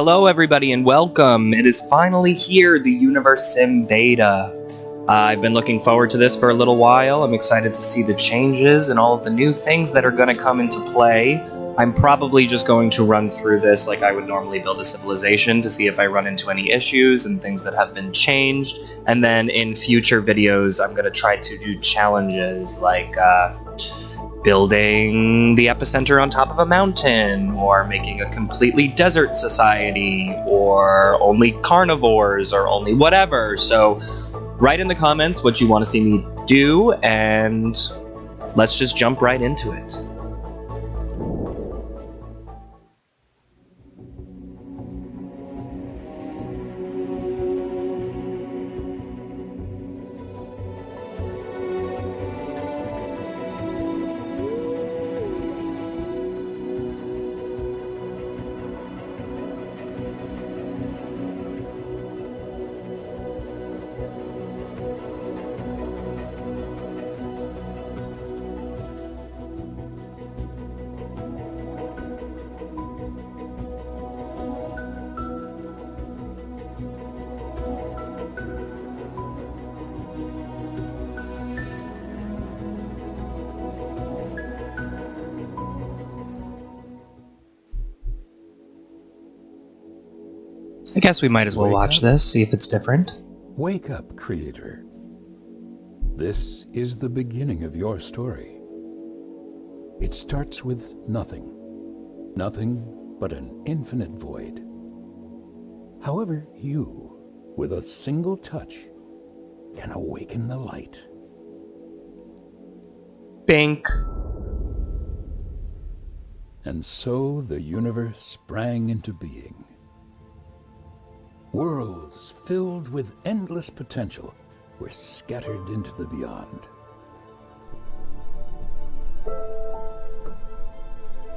Hello everybody and welcome! It is finally here, the Universim BETA. I've been looking forward to this for a little while. I'm excited to see the changes and all of the new things that are going to come into play. I'm probably just going to run through this like I would normally build a civilization to see if I run into any issues and things that have been changed. And then in future videos, I'm going to try to do challenges like building the epicenter on top of a mountain, or making a completely desert society, or only carnivores, or only whatever. So write in the comments what you want to see me do, and let's just jump right into it. I guess we might as well watch this, see if it's different. Wake up, creator. This is the beginning of your story. It starts with nothing. Nothing but an infinite void. However, you, with a single touch, can awaken the light. Bink. And so the universe sprang into being. Worlds filled with endless potential were scattered into the beyond.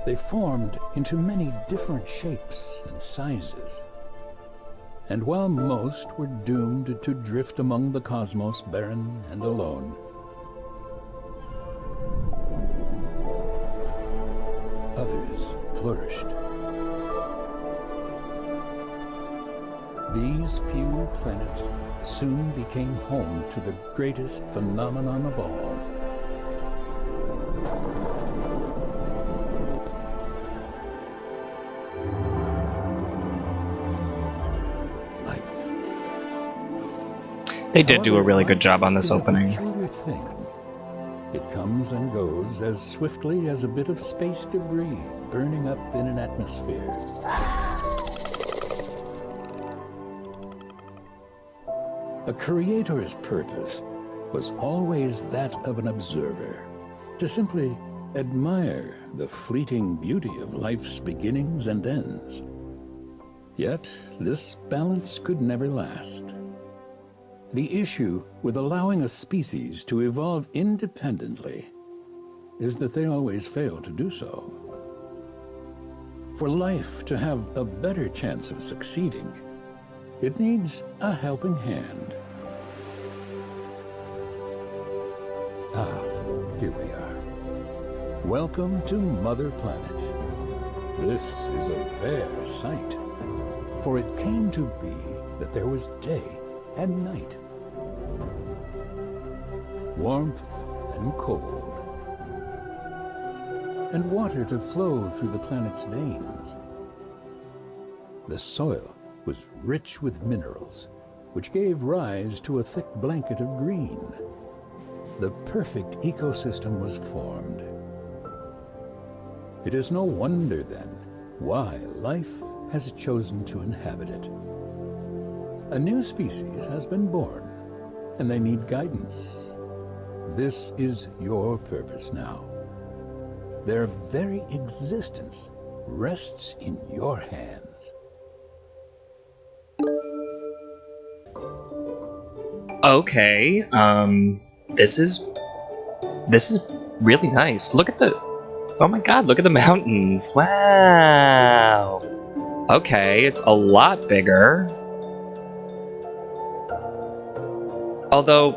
They formed into many different shapes and sizes. And while most were doomed to drift among the cosmos barren and alone, others flourished. These few planets soon became home to the greatest phenomenon of all. Life. They did do a really good job on this However, opening. life is a peculiar thing. It comes and goes as swiftly as a bit of space debris burning up in an atmosphere. A creator's purpose was always that of an observer, to simply admire the fleeting beauty of life's beginnings and ends. Yet, this balance could never last. The issue with allowing a species to evolve independently is that they always fail to do so. For life to have a better chance of succeeding, it needs a helping hand. Ah, here we are. Welcome to Mother Planet. This is a rare sight, for it came to be that there was day and night, warmth and cold, and water to flow through the planet's veins. The soil was rich with minerals, which gave rise to a thick blanket of green. The perfect ecosystem was formed. It is no wonder, then, why life has chosen to inhabit it. A new species has been born, and they need guidance. This is your purpose now. Their very existence rests in your hands. Okay, this is really nice. Look at the, oh my god, look at the mountains. Wow. Okay, it's a lot bigger. Although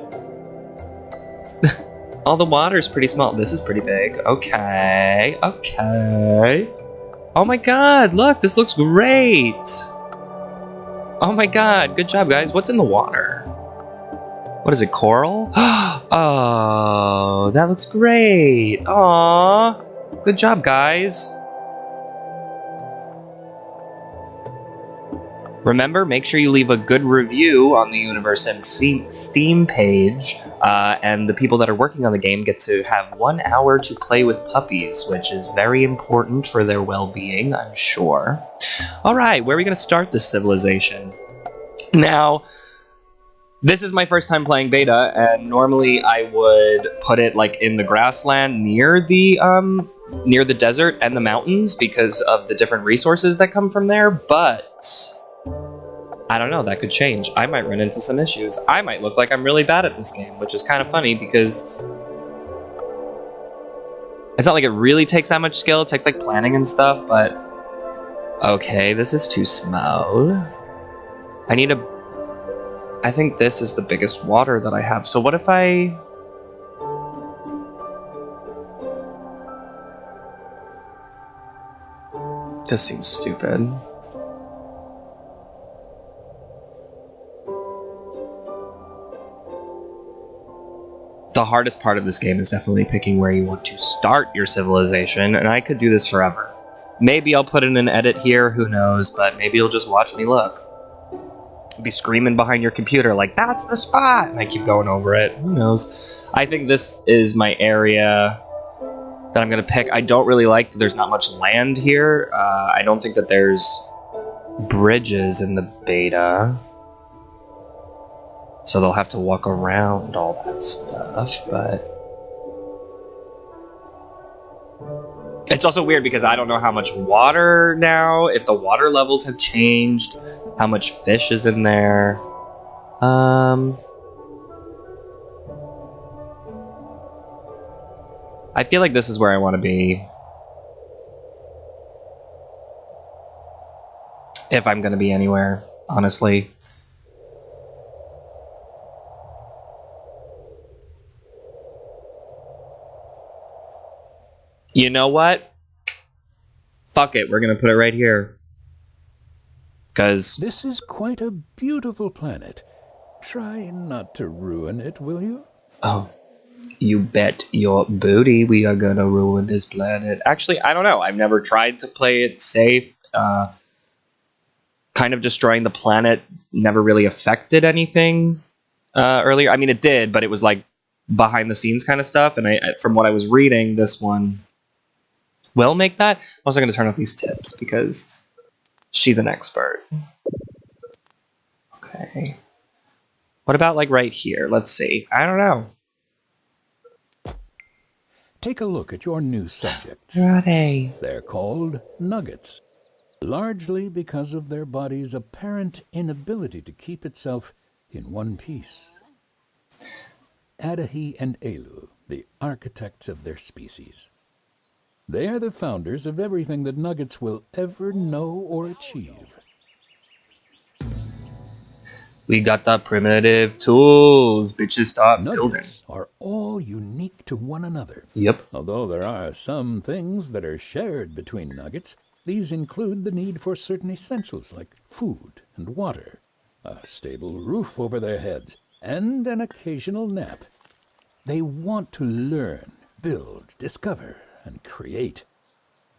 all the water's pretty small. This is pretty big. Okay, okay. Oh my god, look, this looks great! Oh my god, good job, guys. What's in the water? What is it, coral? Oh, that looks great. Aww. Good job, guys. Remember, make sure you leave a good review on the Universim Steam page, and the people that are working on the game get to have 1 hour to play with puppies, which is very important for their well-being, I'm sure. Alright, where are we going to start this civilization? Now, this is my first time playing beta, and normally I would put it like in the grassland near the desert and the mountains because of the different resources that come from there, but I don't know, that could change. I might run into some issues. I might look like I'm really bad at this game, which is kind of funny because it's not like it really takes that much skill. It takes like planning and stuff, but okay, this is too small. I think this is the biggest water that I have. So what if I... This seems stupid. The hardest part of this game is definitely picking where you want to start your civilization, and I could do this forever. Maybe I'll put in an edit here, who knows, but maybe you'll just watch me look. You'll be screaming behind your computer like, that's the spot! And I keep going over it, who knows. I think this is my area that I'm going to pick. I don't really like that there's not much land here. I don't think that there's bridges in the beta. So they'll have to walk around all that stuff, but... It's also weird because I don't know how much water now, if the water levels have changed, how much fish is in there. I feel like this is where I want to be. If I'm going to be anywhere, honestly. You know what? Fuck it, we're gonna put it right here. Because... This is quite a beautiful planet. Try not to ruin it, will you? Oh, you bet your booty we are gonna ruin this planet. Actually, I don't know. I've never tried to play it safe. Kind of destroying the planet never really affected anything earlier. I mean, it did, but it was like behind the scenes kind of stuff. And from what I was reading, this one will make that. I'm also going to turn off these tips because she's an expert. Okay. What about like right here? Let's see. I don't know. Take a look at your new subjects. Right. They're called nuggets, largely because of their body's apparent inability to keep itself in one piece. Adahi and Elu, the architects of their species. They are the founders of everything that nuggets will ever know or achieve. We got the primitive tools. Bitches, stop building. Nuggets are all unique to one another. Yep. Although there are some things that are shared between nuggets, these include the need for certain essentials like food and water, a stable roof over their heads, and an occasional nap. They want to learn, build, discover, and create.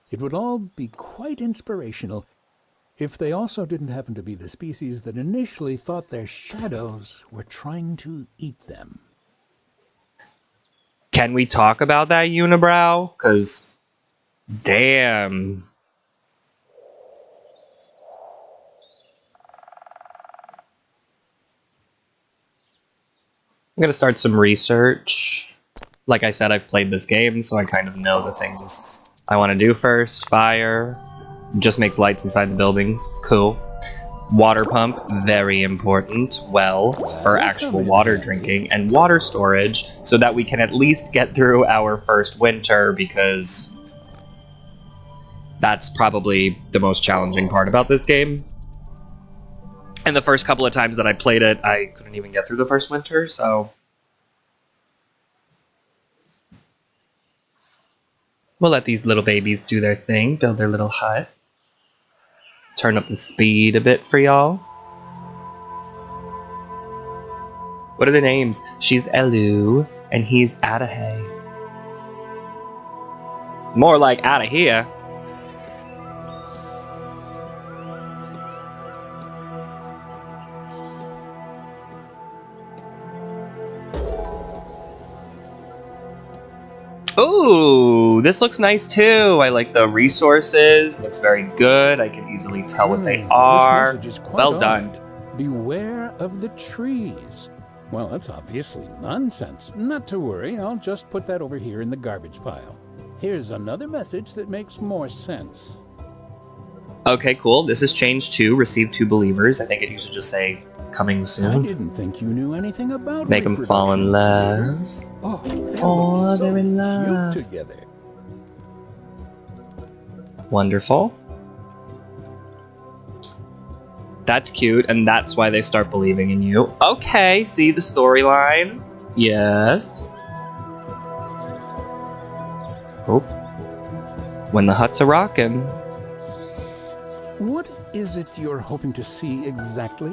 It would all be quite inspirational if they also didn't happen to be the species that initially thought their shadows were trying to eat them. Can we talk about that, Unibrow? Because, damn. I'm going to start some research. Like I said, I've played this game, so I kind of know the things I want to do first. Fire. Just makes lights inside the buildings. Cool. Water pump. Very important. Well, for actual water drinking. And water storage, so that we can at least get through our first winter, because that's probably the most challenging part about this game. And the first couple of times that I played it, I couldn't even get through the first winter, so... We'll let these little babies do their thing, build their little hut. Turn up the speed a bit for y'all. What are the names? She's Elu, and he's Adahe. More like outta here. Ooh, this looks nice too. I like the resources. Looks very good. I can easily tell what they are. This message is quite Well odd. done. Beware of the trees. Well, that's obviously nonsense. Not to worry, I'll just put that over here in the garbage pile. Here's another message that makes more sense. Okay, cool. This has changed to receive 2 believers. I think it used to just say coming I soon. didn't think you knew anything about Make them fall in reproduction. love. Oh, they Oh, look so they're in love. cute together. Wonderful. That's cute, and that's why they start believing in you. Okay, see the storyline? Yes. Oh. When the huts are rockin'. What is it you're hoping to see exactly?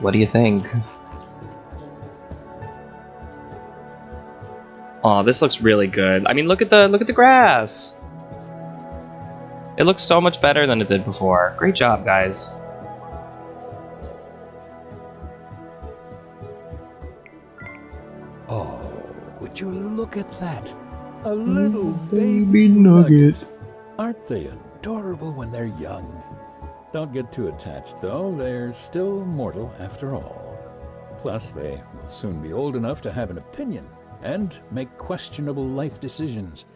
What do you think? Oh, this looks really good. I mean, look at the grass. It looks so much better than it did before. Great job, guys. Oh, would you look at that? A little baby nugget. Aren't they adorable when they're young? Don't get too attached, though. They're still mortal after all. Plus, they will soon be old enough to have an opinion and make questionable life decisions.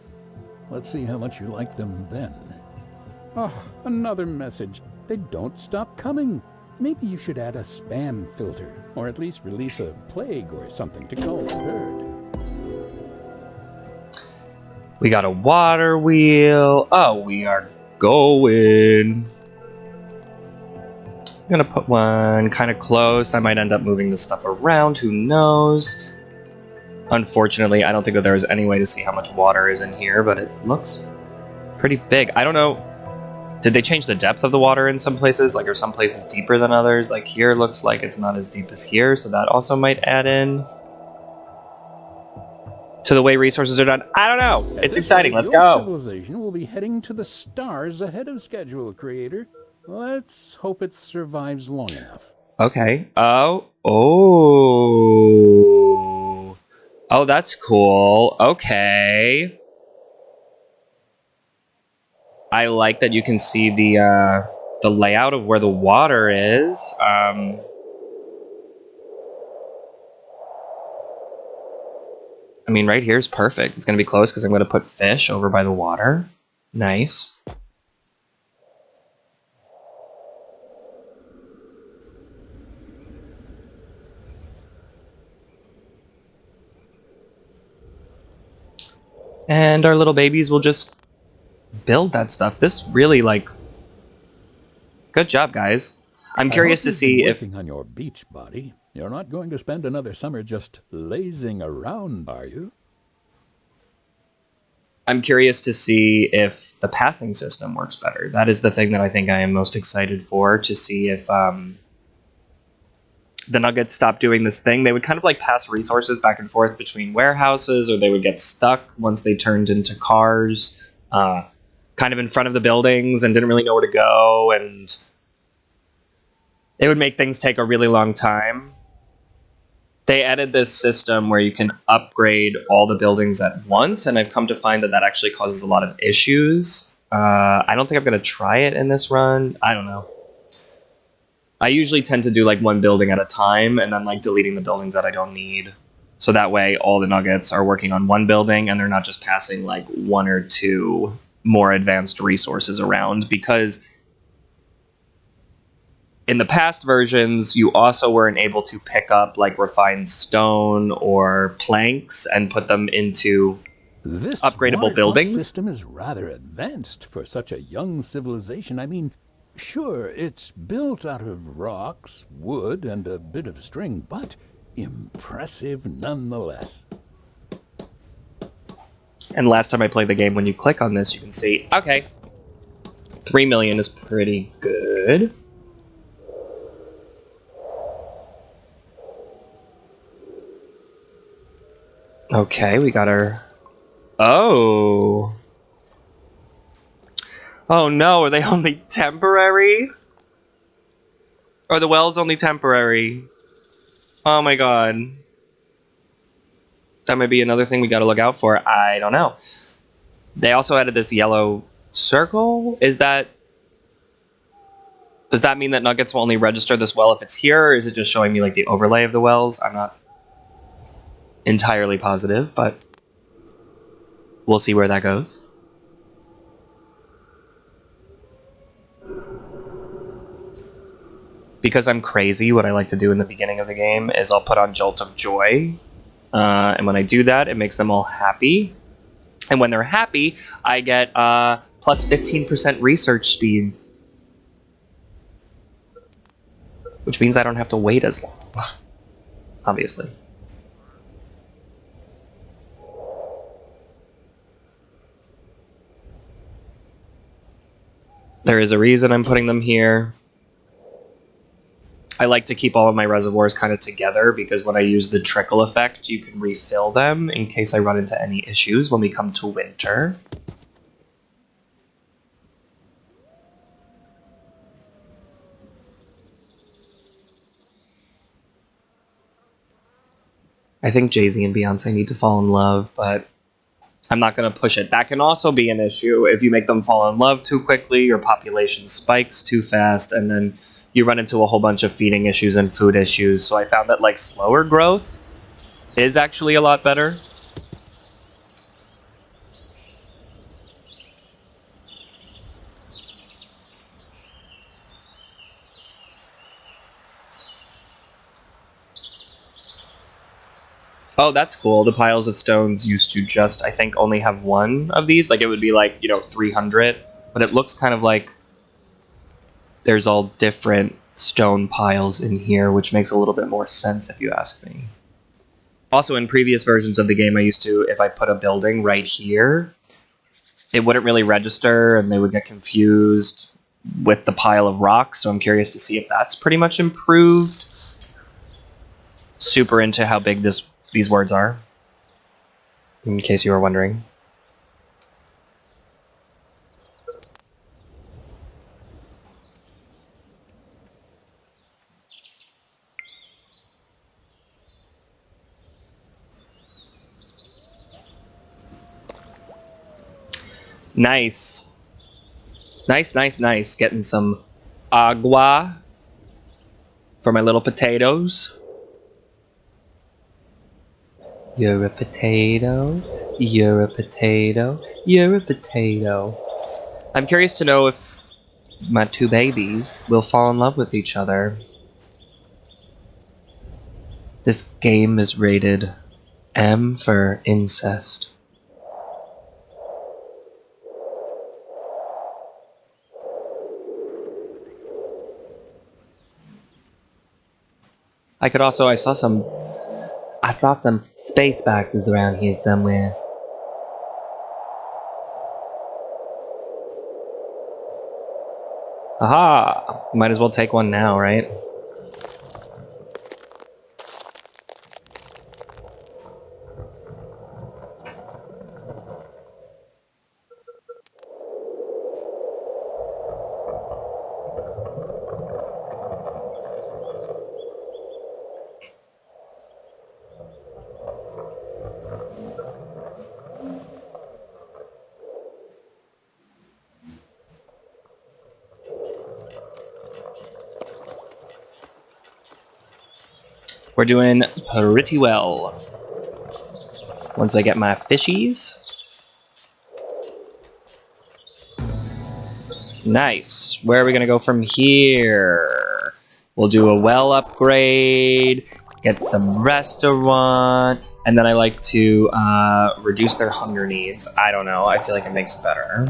Let's see how much you like them then. Oh, another message. They don't stop coming. Maybe you should add a spam filter, or at least release a plague or something to cull the herd. We got a water wheel. Oh, we are going. I'm gonna put one kind of close. I might end up moving this stuff around. Who knows? Unfortunately, I don't think that there's any way to see how much water is in here, but it looks pretty big. I don't know. Did they change the depth of the water in some places? Like, are some places deeper than others? Like, here looks like it's not as deep as here, so that also might add in to the way resources are done. I don't know. It's exciting. Let's Your go. civilization will be heading to the stars ahead of schedule, Creator. Let's hope it survives long enough. Okay. Oh, that's cool. Okay. I like that you can see the layout of where the water is. I mean, right here is perfect. It's going to be close because I'm going to put fish over by the water. Nice. And our little babies will just build that stuff. This really, like... Good job, guys. I'm curious to see if... Working on your beach body. You're not going to spend another summer just lazing around, are you? I'm curious to see if the pathing system works better. That is the thing that I think I am most excited for, to see if the Nuggets stop doing this thing. They would kind of like pass resources back and forth between warehouses, or they would get stuck once they turned into cars, kind of in front of the buildings and didn't really know where to go, and it would make things take a really long time. They added this system where you can upgrade all the buildings at once, and I've come to find that that actually causes a lot of issues. I don't think I'm going to try it in this run. I don't know. I usually tend to do like one building at a time, and then like deleting the buildings that I don't need. So that way all the Nuggets are working on one building, and they're not just passing like one or two more advanced resources around, because in the past versions, you also weren't able to pick up like refined stone or planks and put them into This upgradable water pump buildings. system is rather advanced for such a young civilization. I mean, sure, it's built out of rocks, wood, and a bit of string, but impressive nonetheless. And last time I played the game, when you click on this, you can see, okay, 3 million is pretty good. Okay, we got our... Oh. Oh no, are they only temporary? Are the wells only temporary? Oh my god. That might be another thing we gotta look out for. I don't know. They also added this yellow circle. Does that mean that nuggets will only register this well if it's here, or is it just showing me like the overlay of the wells? I'm not entirely positive, but we'll see where that goes. Because I'm crazy, what I like to do in the beginning of the game is I'll put on Jolt of Joy. And when I do that, it makes them all happy. And when they're happy, I get plus 15% research speed. Which means I don't have to wait as long. Obviously. There is a reason I'm putting them here. I like to keep all of my reservoirs kind of together because when I use the trickle effect, you can refill them in case I run into any issues when we come to winter. I think Jay-Z and Beyonce need to fall in love, but I'm not going to push it. That can also be an issue if you make them fall in love too quickly, your population spikes too fast, and then you run into a whole bunch of feeding issues and food issues. So I found that like slower growth is actually a lot better. Oh, that's cool. The piles of stones used to just, I think, only have one of these. Like, it would be like, 300. But it looks kind of like there's all different stone piles in here, which makes a little bit more sense if you ask me. Also, in previous versions of the game, I used to, if I put a building right here, it wouldn't really register, and they would get confused with the pile of rocks. So I'm curious to see if that's pretty much improved. Super into how big these words are, in case you were wondering. Nice. Nice. Getting some agua for my little potatoes. You're a potato, you're a potato, you're a potato. I'm curious to know if my two babies will fall in love with each other. This game is rated M for incest. I saw some space boxes around here somewhere. Aha! Might as well take one now, right? We're doing pretty well. Once I get my fishies. Nice. Where are we gonna go from here? We'll do a well upgrade, get some restaurant, and then I like to reduce their hunger needs. I don't know, I feel like it makes it better.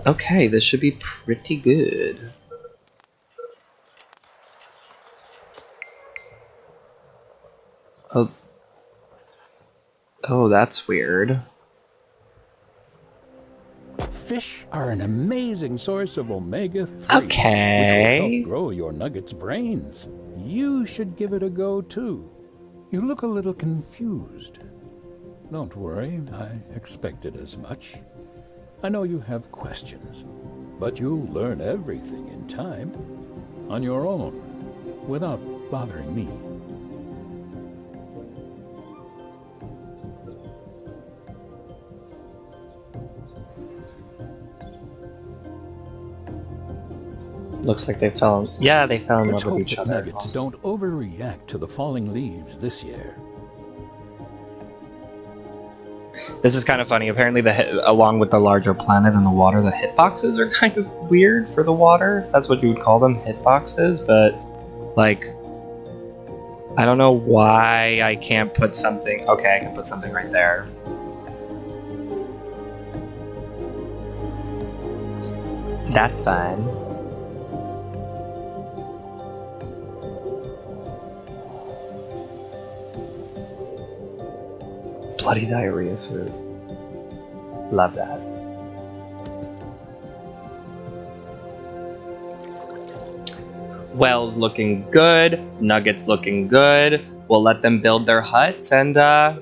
Okay, this should be pretty good. Oh, that's weird. Fish are an amazing source of omega-3, Okay. which will help grow your nugget's brains. You should give it a go, too. You look a little confused. Don't worry, I expected as much. I know you have questions, but you'll learn everything in time, on your own, without bothering me. Looks like they fell. Yeah, they fell in Let's love with hope each that other. nuggets Awesome. don't overreact to the falling leaves this year. This is kind of funny. Apparently, along with the larger planet and the water, the hitboxes are kind of weird for the water, if that's what you would call them, hitboxes. But, like, I don't know why I can't put something. Okay, I can put something right there. That's fine. Bloody diarrhea food. Love that. Well's looking good. Nugget's looking good. We'll let them build their huts and let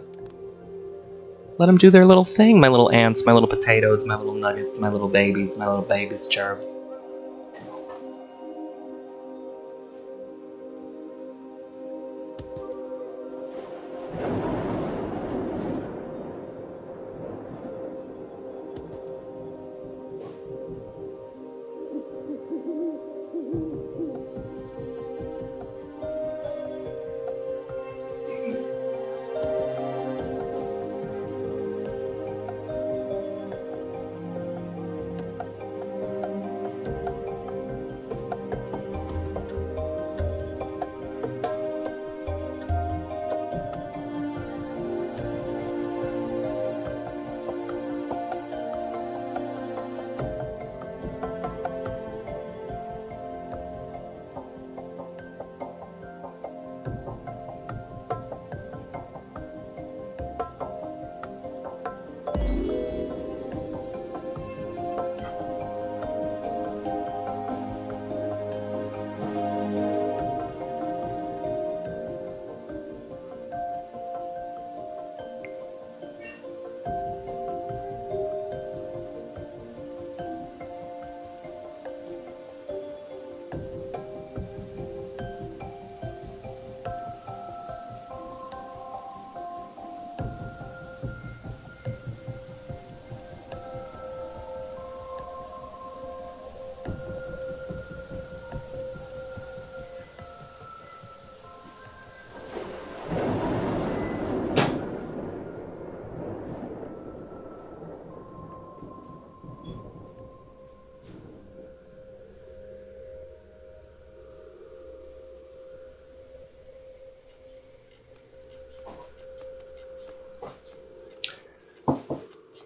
them do their little thing. My little ants, my little potatoes, my little nuggets, my little babies, cherubs.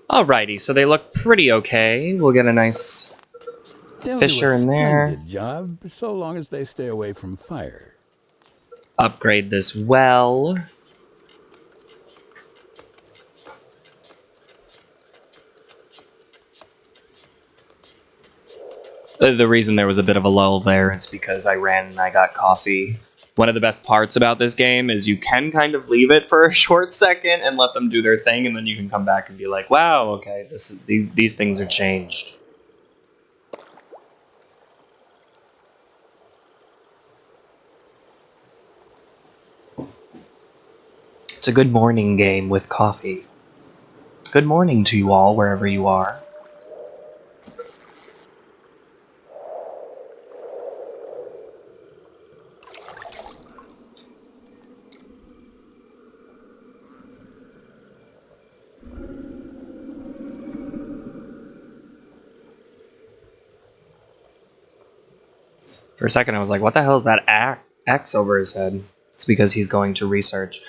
Alrighty, so they look pretty okay. We'll get a nice fisher in there. Splendid job, so long as they stay away from fire. Upgrade this well. The reason there was a bit of a lull there is because I ran and I got coffee. One of the best parts about this game is you can kind of leave it for a short second and let them do their thing, and then you can come back and be like, wow, okay, these things are changed. It's a good morning game with coffee. Good morning to you all, wherever you are. For a second, I was like, what the hell is that axe over his head? It's because he's going to research.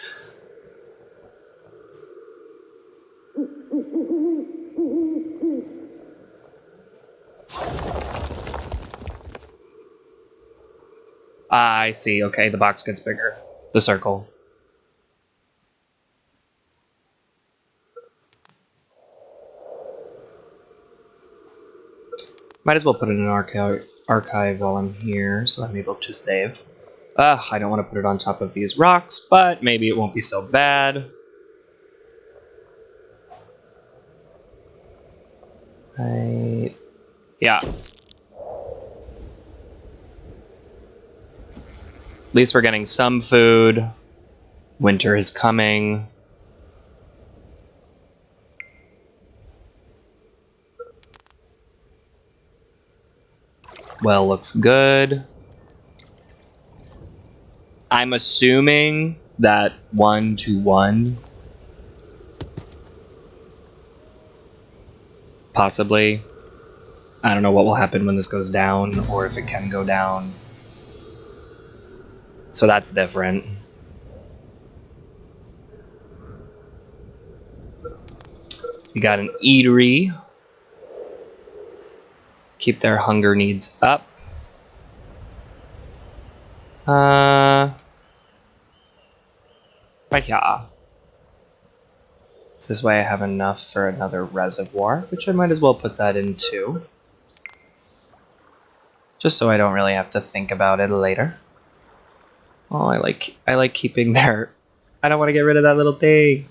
Ah, I see. Okay, the box gets bigger. The circle. Might as well put it in an archive while I'm here, so I'm able to save. Ugh, I don't want to put it on top of these rocks, but maybe it won't be so bad. Yeah. At least we're getting some food. Winter is coming. Well, looks good. I'm assuming that 1-1. Possibly. I don't know what will happen when this goes down, or if it can go down. So that's different. We got an eatery. Keep their hunger needs up. Right here. So this way I have enough for another reservoir, which I might as well put that in too. Just so I don't really have to think about it later. Oh, I like keeping their... I don't want to get rid of that little thing.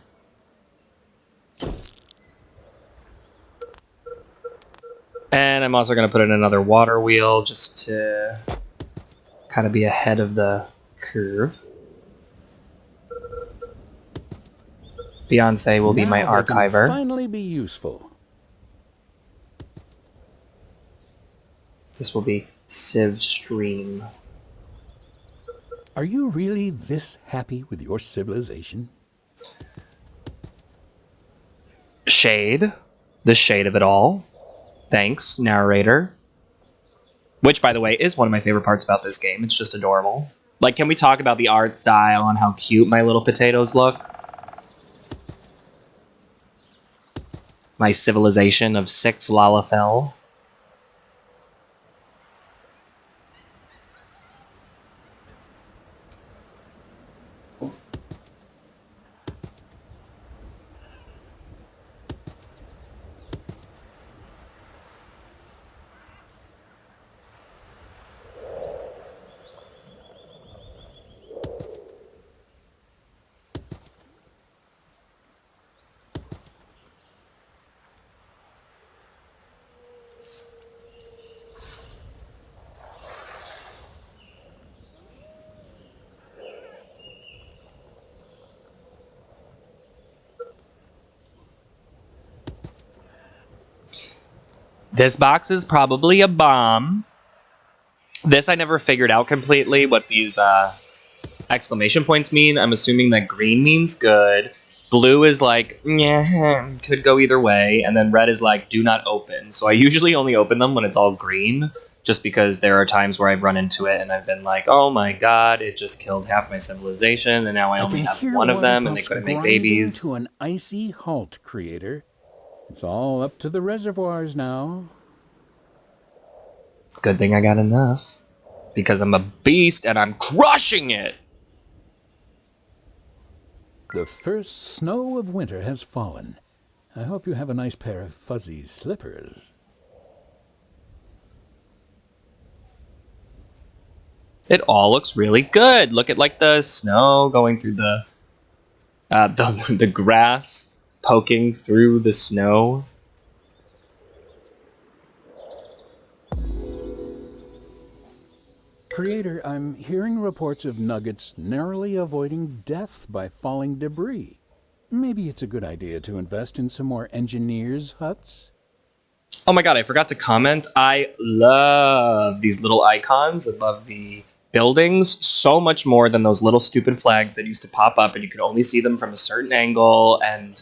And I'm also going to put in another water wheel just to kind of be ahead of the curve. Beyonce will be my archiver. Can finally be useful. This will be Civ Stream. Are you really this happy with your civilization? Shade. The shade of it all. Thanks, narrator. Which, by the way, is one of my favorite parts about this game. It's just adorable. Like, can we talk about the art style and how cute my little potatoes look? My civilization of 6 Lalafell. This box is probably a bomb. This I never figured out completely what these exclamation points mean. I'm assuming that green means good. Blue is like, yeah, could go either way. And then red is like, do not open. So I usually only open them when it's all green, just because there are times where I've run into it and I've been like, oh my god, it just killed half my civilization, and now I only have one of them and they couldn't make babies. To an icy halt, creator. It's all up to the reservoirs now. Good thing I got enough. Because I'm a beast and I'm crushing it! The first snow of winter has fallen. I hope you have a nice pair of fuzzy slippers. It all looks really good. Look at like the snow going through the grass poking through the snow. Creator, I'm hearing reports of nuggets narrowly avoiding death by falling debris. Maybe it's a good idea to invest in some more engineers' huts? Oh my god, I forgot to comment. I love these little icons above the buildings so much more than those little stupid flags that used to pop up and you could only see them from a certain angle, and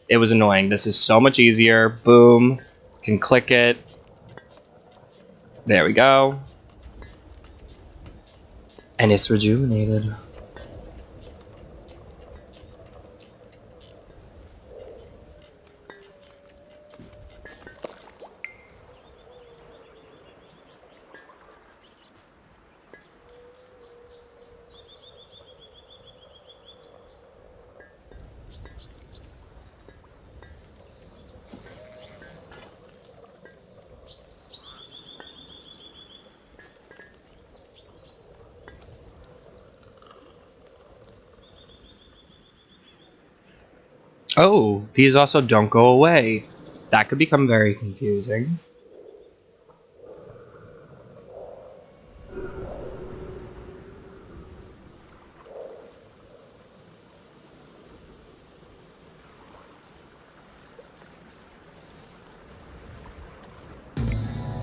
it was annoying. This is so much easier. Boom. Can click it. There we go. And it's rejuvenated. Oh, these also don't go away. That could become very confusing.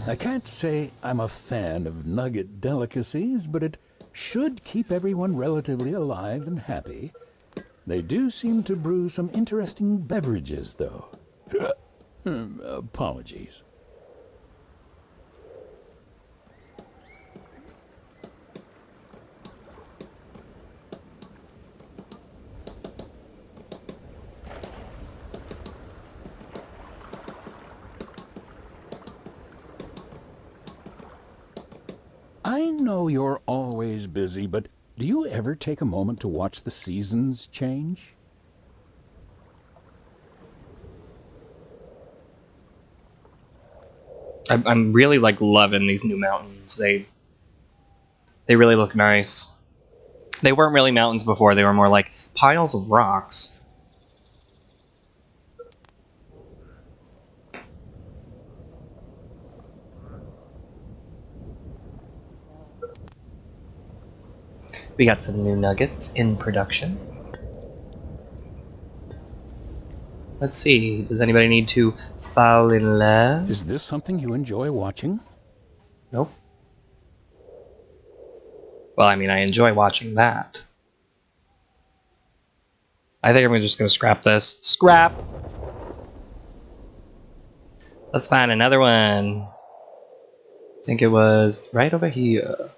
I can't say I'm a fan of nugget delicacies, but it should keep everyone relatively alive and happy. They do seem to brew some interesting beverages, though. Apologies. I know you're always busy, but do you ever take a moment to watch the seasons change? I'm really like loving these new mountains. They really look nice. They weren't really mountains before. They were more like piles of rocks. We got some new nuggets in production. Let's see, does anybody need to fall in love? Is this something you enjoy watching? Nope. Well, I mean, I enjoy watching that. I think I'm just gonna scrap this. Scrap! Let's find another one. I think it was right over here.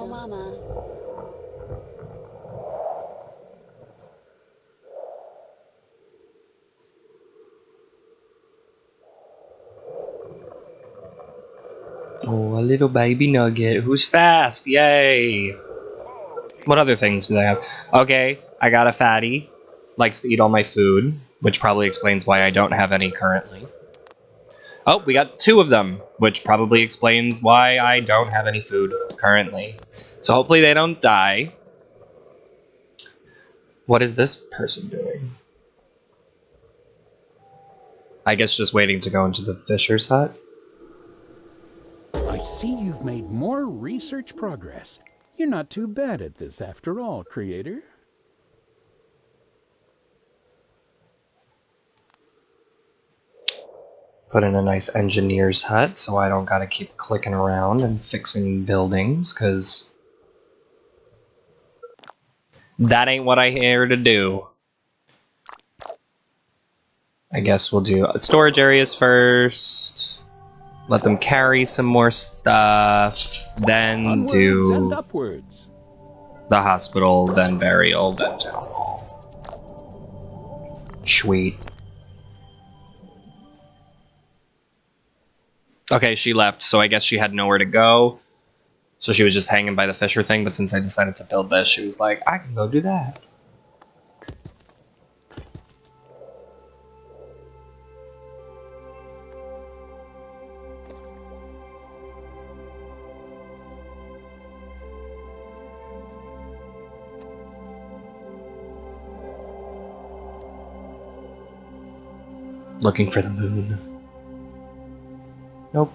Mama. Oh, a little baby nugget. Who's fast? Yay! What other things do they have? Okay, I got a fatty. Likes to eat all my food, which probably explains why I don't have any currently. Oh, we got 2 of them, which probably explains why I don't have any food currently. So hopefully they don't die. What is this person doing? I guess just waiting to go into the fisher's hut. I see you've made more research progress. You're not too bad at this after all, creator. Put in a nice engineer's hut so I don't gotta keep clicking around and fixing buildings, because that ain't what I'm here to do. I guess we'll do storage areas first. Let them carry some more stuff. Then Onwards do and upwards. the hospital, then burial, then town hall. Sweet. Okay, she left, so I guess she had nowhere to go. So she was just hanging by the fisher thing, but since I decided to build this, she was like, I can go do that. Looking for the moon. Nope.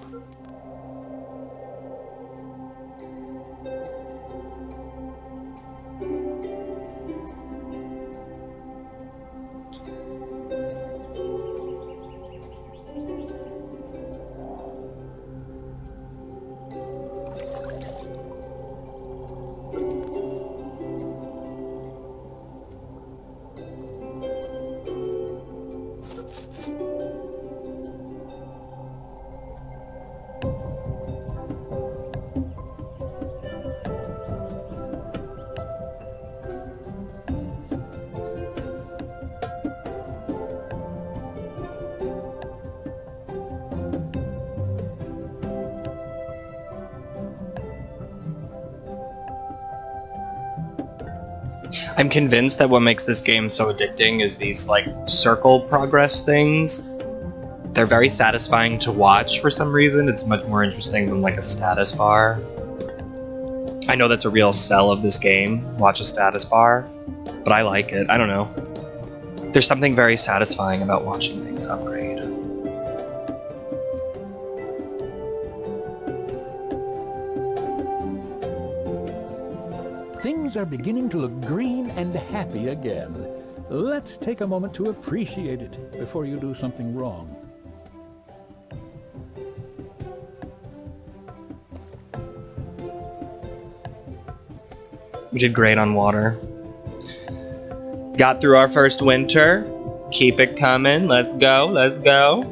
I'm convinced that what makes this game so addicting is these, like, circle progress things. They're very satisfying to watch for some reason. It's much more interesting than, like, a status bar. I know that's a real sell of this game, watch a status bar, but I like it. I don't know. There's something very satisfying about watching things upgrade. Things are beginning to look green and happy again. Let's take a moment to appreciate it before you do something wrong. We did great on water. Got through our first winter. Keep it coming. Let's go, let's go.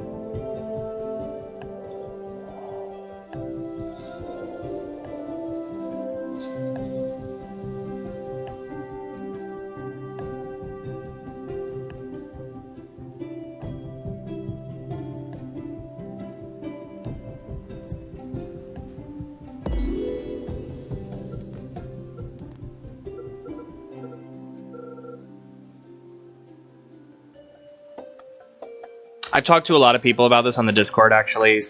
I've talked to a lot of people about this on the Discord, actually.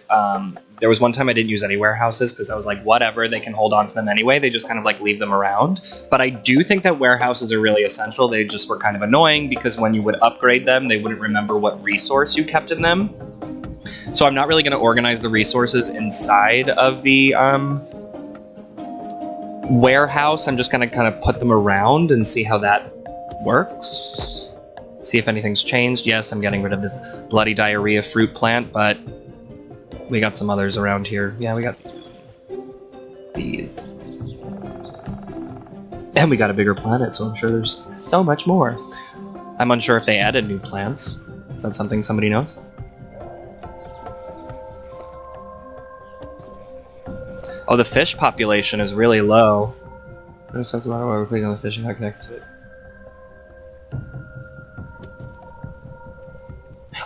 There was one time I didn't use any warehouses because I was like, whatever, they can hold on to them anyway. They just kind of like leave them around. But I do think that warehouses are really essential. They just were kind of annoying because when you would upgrade them, they wouldn't remember what resource you kept in them. So I'm not really going to organize the resources inside of the warehouse. I'm just going to kind of put them around and see how that works. See if anything's changed. Yes, I'm getting rid of this bloody diarrhea fruit plant, but we got some others around here. Yeah, we got these. And we got a bigger planet, so I'm sure there's so much more. I'm unsure if they added new plants. Is that something somebody knows? Oh, the fish population is really low. There's something wrong when we're clicking on the fish and not connected to it.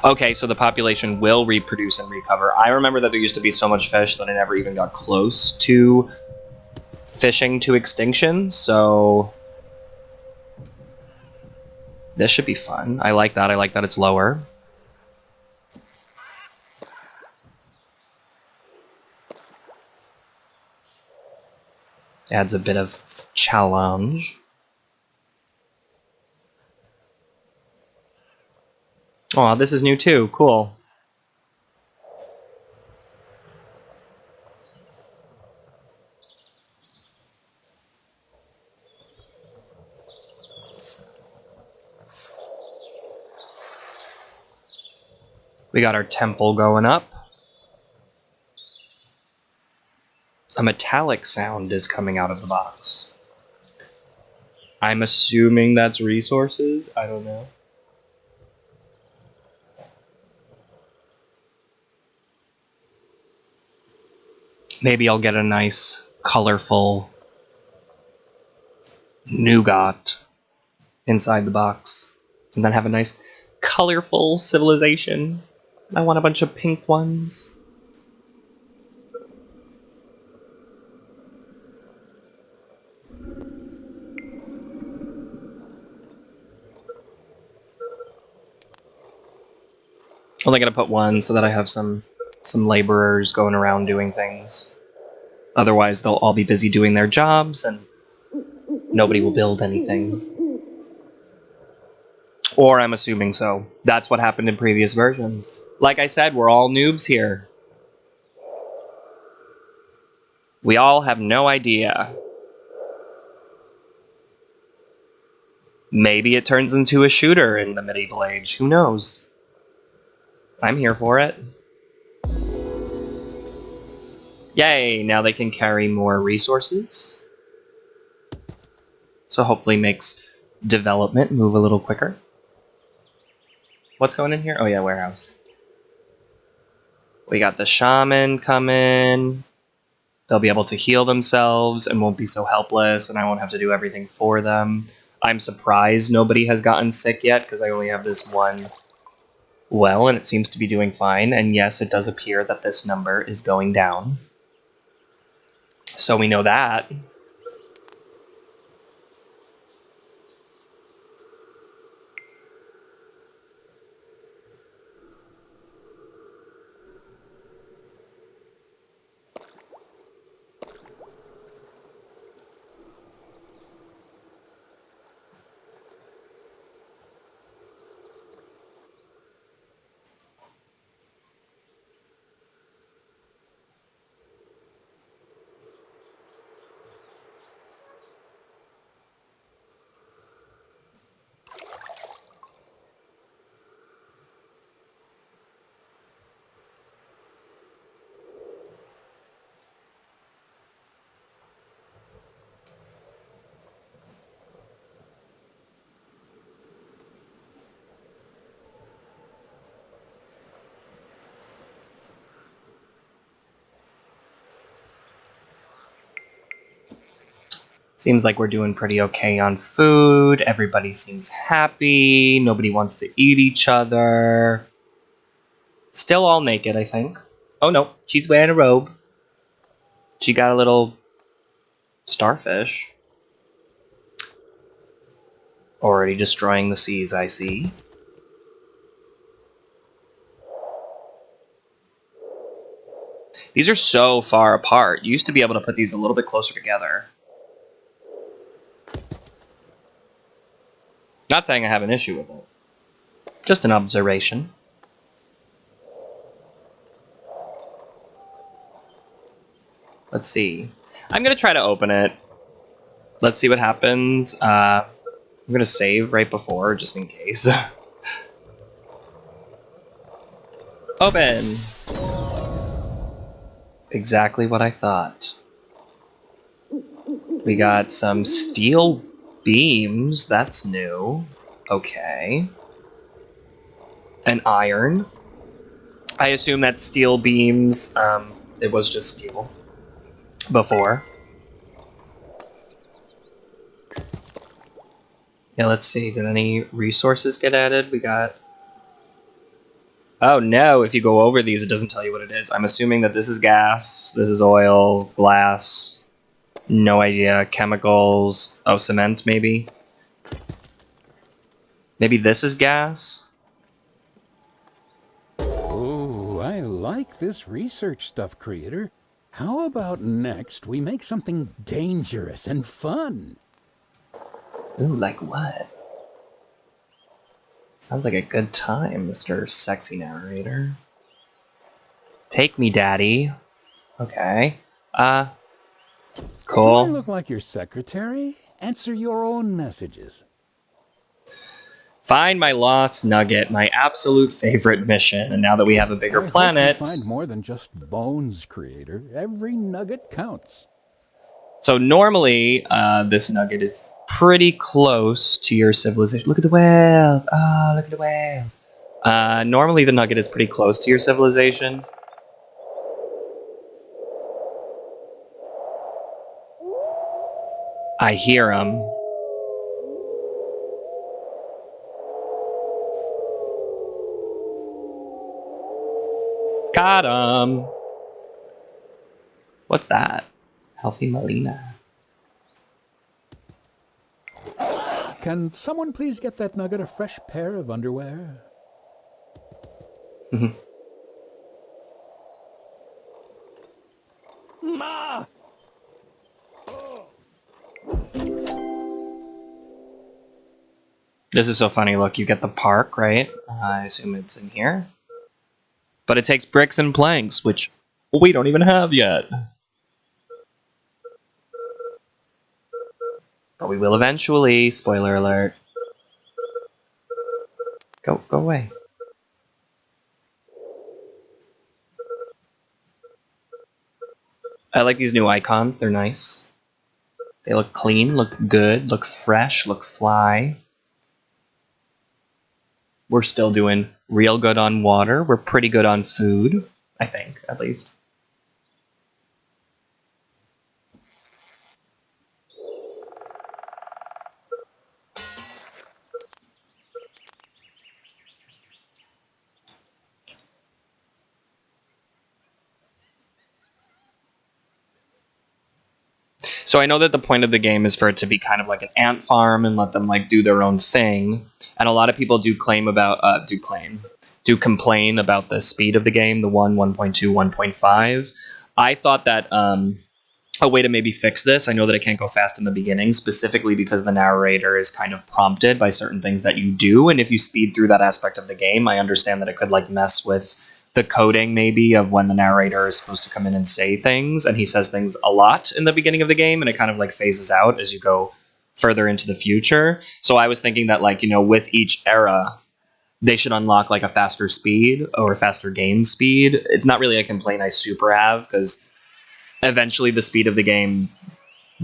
Okay, so the population will reproduce and recover. I remember that there used to be so much fish that I never even got close to fishing to extinction, so this should be fun. I like that. I like that it's lower. Adds a bit of challenge. Oh, this is new too. Cool. We got our temple going up. A metallic sound is coming out of the box. I'm assuming that's resources. I don't know. Maybe I'll get a nice, colorful nougat inside the box. And then have a nice, colorful civilization. I want a bunch of pink ones. Only gonna put one so that I have some laborers going around doing things. Otherwise, they'll all be busy doing their jobs and nobody will build anything. Or I'm assuming so. That's what happened in previous versions. Like I said, we're all noobs here. We all have no idea. Maybe it turns into a shooter in the medieval age. Who knows? I'm here for it. Yay, now they can carry more resources. So hopefully makes development move a little quicker. What's going in here? Oh yeah, warehouse. We got the shaman coming. They'll be able to heal themselves and won't be so helpless, and I won't have to do everything for them. I'm surprised nobody has gotten sick yet, because I only have this one well, and it seems to be doing fine. And yes, it does appear that this number is going down. So we know that. Seems like we're doing pretty okay on food. Everybody seems happy. Nobody wants to eat each other. Still all naked, I think. Oh no, she's wearing a robe. She got a little starfish. Already destroying the seas, I see. These are so far apart. You used to be able to put these a little bit closer together. Not saying I have an issue with it. Just an observation. Let's see. I'm gonna try to open it. Let's see what happens. I'm gonna save right before, just in case. Open! Exactly what I thought. We got some steel beams. That's new. Okay. An iron. I assume that's steel beams. It was just steel before. Yeah, let's see. Did any resources get added? We got... Oh no, if you go over these, it doesn't tell you what it is. I'm assuming that this is gas, this is oil, glass, no idea, chemicals, oh, cement maybe? Maybe this is gas? Oh, I like this research stuff, Creator. How about next we make something dangerous and fun? Ooh, like what? Sounds like a good time, Mr. Sexy Narrator. Take me, Daddy. Okay. Cool. Do I look like your secretary? Answer your own messages. Find my lost nugget, my absolute favorite mission. And now that we have a bigger planet... Find more than just bones, Creator. Every nugget counts. So normally, this nugget is pretty close to your civilization. Look at the whales! Ah, look at the whales! Normally the nugget is pretty close to your civilization. I hear him. Got him! What's that? Healthy Melina. Can someone please get that nugget a fresh pair of underwear? Ma! This is so funny. Look, you get the park, right? I assume it's in here. But it takes bricks and planks, which we don't even have yet. But we will eventually. Spoiler alert. Go away. I like these new icons. They're nice. They look clean, look good, look fresh, look fly. We're still doing real good on water. We're pretty good on food, I think, at least. So I know that the point of the game is for it to be kind of like an ant farm and let them like do their own thing. And a lot of people do complain about the speed of the game, the 1.2, 1.5. I thought that a way to maybe fix this, I know that it can't go fast in the beginning, specifically because the narrator is kind of prompted by certain things that you do. And if you speed through that aspect of the game, I understand that it could like mess with the coding maybe of when the narrator is supposed to come in and say things, and he says things a lot in the beginning of the game, and it kind of like phases out as you go further into the future. So I was thinking that like, you know, with each era, they should unlock like a faster speed or a faster game speed. It's not really a complaint I super have, because eventually the speed of the game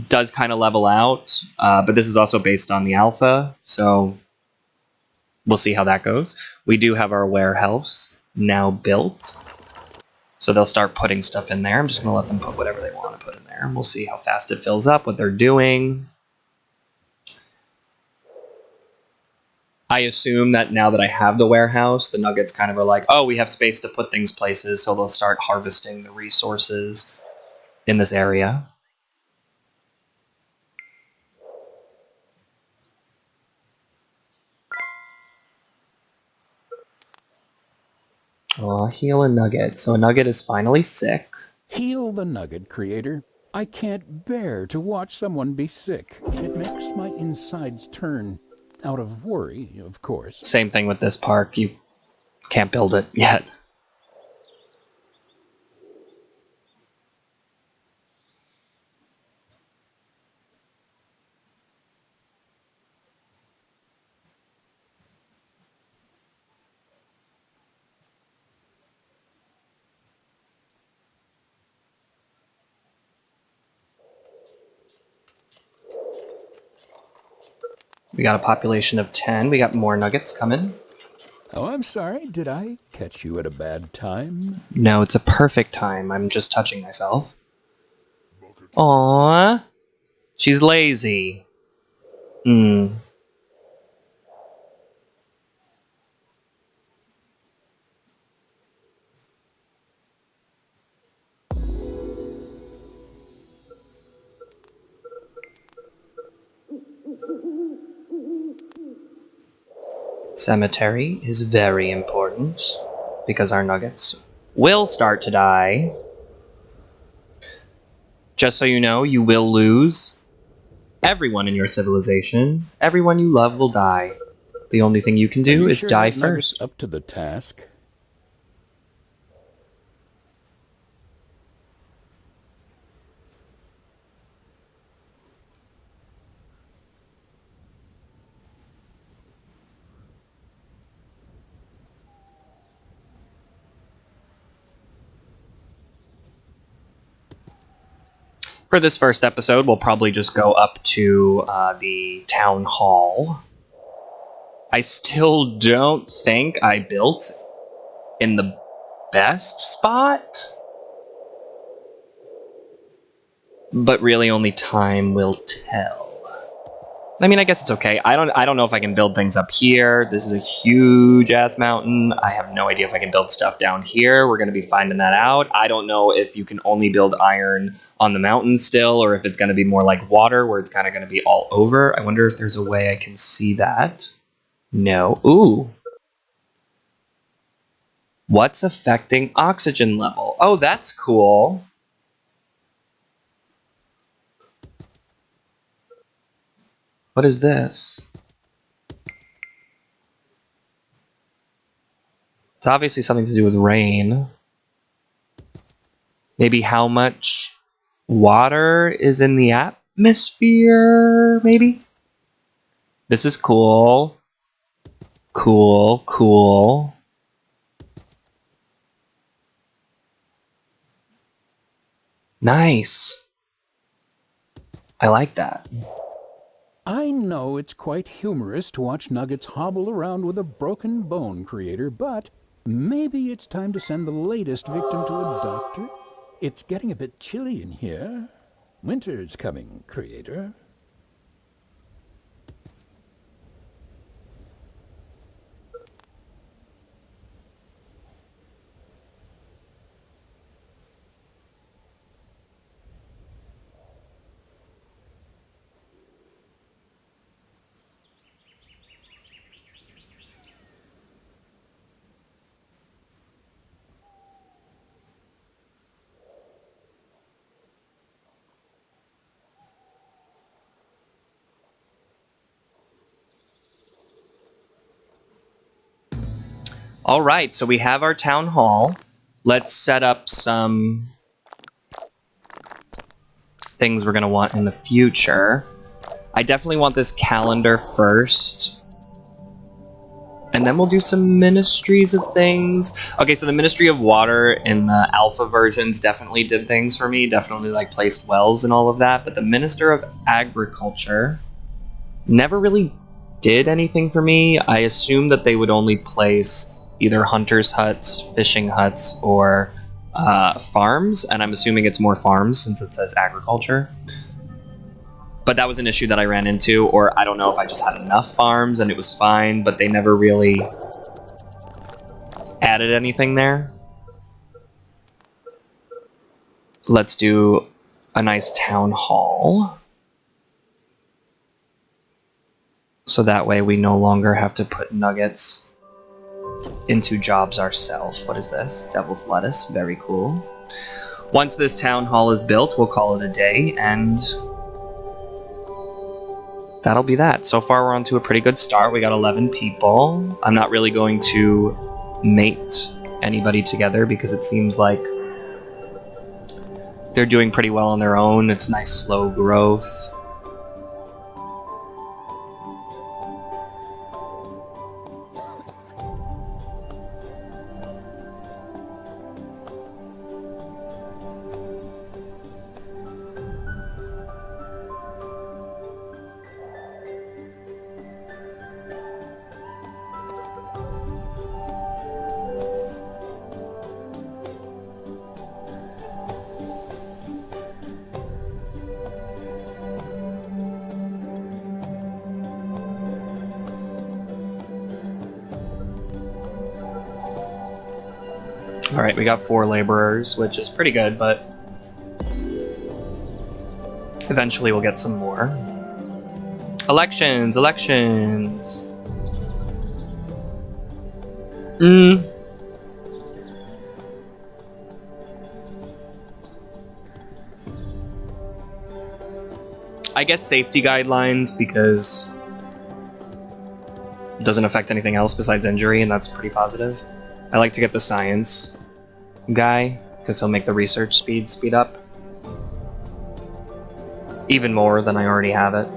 does kind of level out, but this is also based on the alpha, so we'll see how that goes. We do have our warehouse now built. So they'll start putting stuff in there. I'm just going to let them put whatever they want to put in there. And we'll see how fast it fills up, what they're doing. I assume that now that I have the warehouse, the nuggets kind of are like, oh, we have space to put things places, so they'll start harvesting the resources in this area. Oh, heal a nugget. So a nugget is finally sick. Heal the nugget, creator. I can't bear to watch someone be sick. It makes my insides turn. Out of worry, of course. Same thing with this park. You can't build it yet. We got a population of 10. We got more nuggets coming. Oh, I'm sorry. Did I catch you at a bad time? No, it's a perfect time. I'm just touching myself. Aww. She's lazy. Cemetery is very important because our nuggets will start to die. Just so you know, you will lose. Everyone in your civilization, everyone you love will die. The only thing you can do is die first. Up to the task. For this first episode, we'll probably just go up to the town hall. I still don't think I built in the best spot, but really only time will tell. I mean, I guess it's okay. I don't know if I can build things up here. This is a huge ass mountain. I have no idea if I can build stuff down here. We're going to be finding that out. I don't know if you can only build iron on the mountain still, or if it's going to be more like water, where it's kind of going to be all over. I wonder if there's a way I can see that. No. Ooh. What's affecting oxygen level? Oh, that's cool. What is this? It's obviously something to do with rain. Maybe how much water is in the atmosphere, maybe? This is cool. Cool, cool. Nice. I like that. I know it's quite humorous to watch nuggets hobble around with a broken bone, creator, but maybe it's time to send the latest victim to a doctor. It's getting a bit chilly in here. Winter's coming, creator. All right, so we have our town hall. Let's set up some things we're going to want in the future. I definitely want this calendar first. And then we'll do some ministries of things. Okay, so the Ministry of Water in the alpha versions definitely did things for me. Definitely like placed wells and all of that. But the Minister of Agriculture never really did anything for me. I assumed that they would only place either hunters' huts, fishing huts, or farms, and I'm assuming it's more farms since it says agriculture. But that was an issue that I ran into, or I don't know if I just had enough farms and it was fine, but they never really added anything there. Let's do a nice town hall. So that way we no longer have to put nuggets into jobs ourselves. What is this? Devil's lettuce. Very cool. Once this town hall is built, we'll call it a day, and that'll be that. So far, we're on to a pretty good start. We got 11 people. I'm not really going to mate anybody together because it seems like they're doing pretty well on their own. It's nice slow growth. Alright, we got 4 laborers, which is pretty good, but eventually we'll get some more. Elections! Elections! I guess safety guidelines, because it doesn't affect anything else besides injury, and that's pretty positive. I like to get the science guy, because he'll make the research speed up. Even more than I already have it.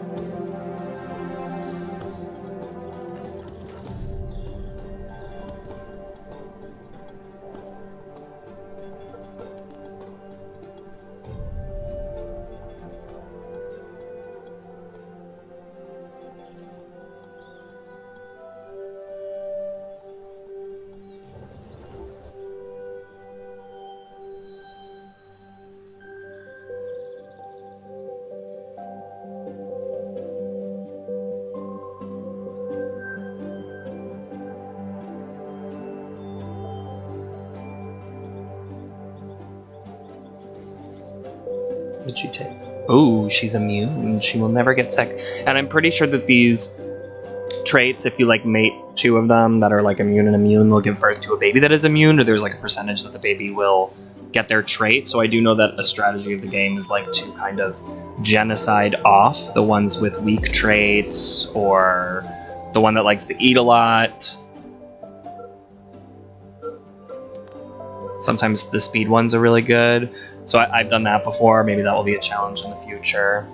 What did she take? Oh, she's immune. She will never get sick. And I'm pretty sure that these traits, if you like mate 2 of them that are like immune and immune, they'll give birth to a baby that is immune, or there's like a percentage that the baby will get their trait. So I do know that a strategy of the game is like to kind of genocide off the ones with weak traits, or the one that likes to eat a lot. Sometimes the speed ones are really good. So I've done that before. Maybe that will be a challenge in the future.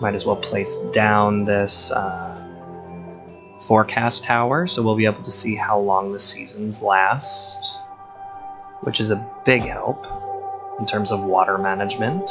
Might as well place down this forecast tower so we'll be able to see how long the seasons last, which is a big help in terms of water management.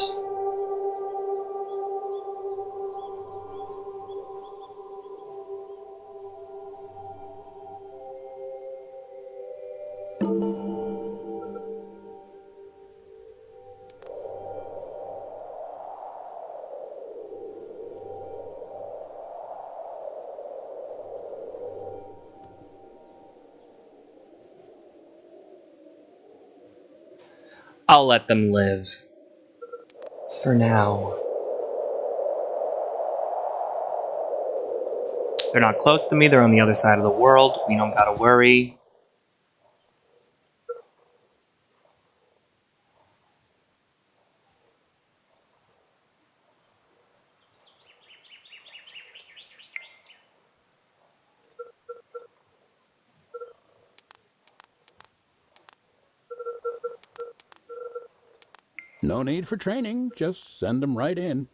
I'll let them live. For now. They're not close to me, they're on the other side of the world. We don't gotta worry. No need for training, just send them right in.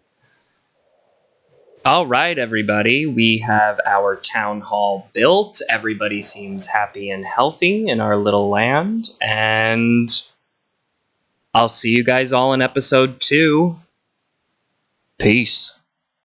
All right, everybody, we have our town hall built. Everybody seems happy and healthy in our little land, and I'll see you guys all in episode 2. Peace.